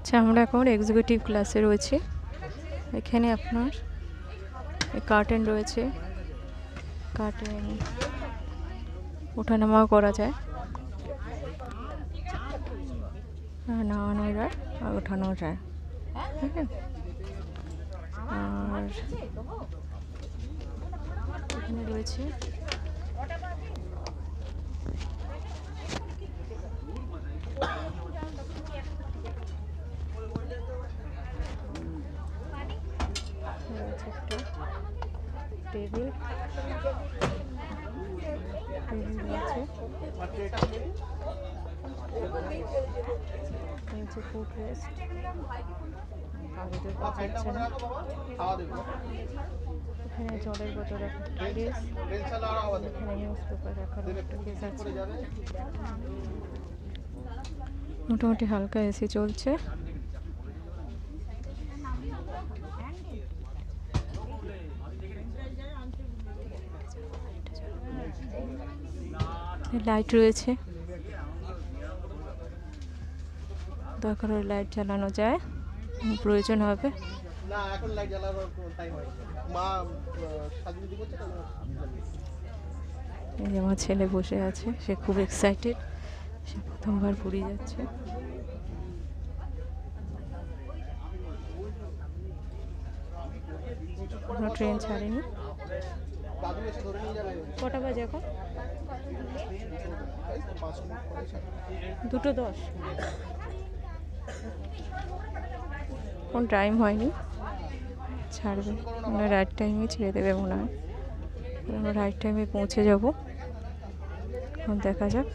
আচ্ছা, আমরা এখন এক্সিকিউটিভ ক্লাসে রয়েছি। এখানে আপনার কার্টেন রয়েছে, কার্টেন ওঠানামা করা যায়, নামানো যায় আর ওঠানো যায়। ঠিক আছে, আর এখানে রয়েছে একটা টেবিল রয়েছে, নিচে ফুড রেস্ট, এখানে জলের বোতল রাখার কেস, এখানে নিউজ পেপার রাখার একটা কেস আছে। মোটামুটি হালকা এসি চলছে। লাইট রয়েছে, দরকার হলে লাইট জ্বালানো যায়, প্রয়োজন হবে। এই যে আমার ছেলে বসে আছে, সে খুব এক্সাইটেড, সে প্রথমবার পুরী যাচ্ছে। কোনো ট্রেন ছাড়েনি। কটা বাজে এখন? 2:10। কোন টাইম হয়নি, ছাড়বে মানে রাইট টাইমে ছেড়ে দেবে মনে হয়। আমরা রাইট টাইমে পৌঁছে যাব, এখন দেখা যাক।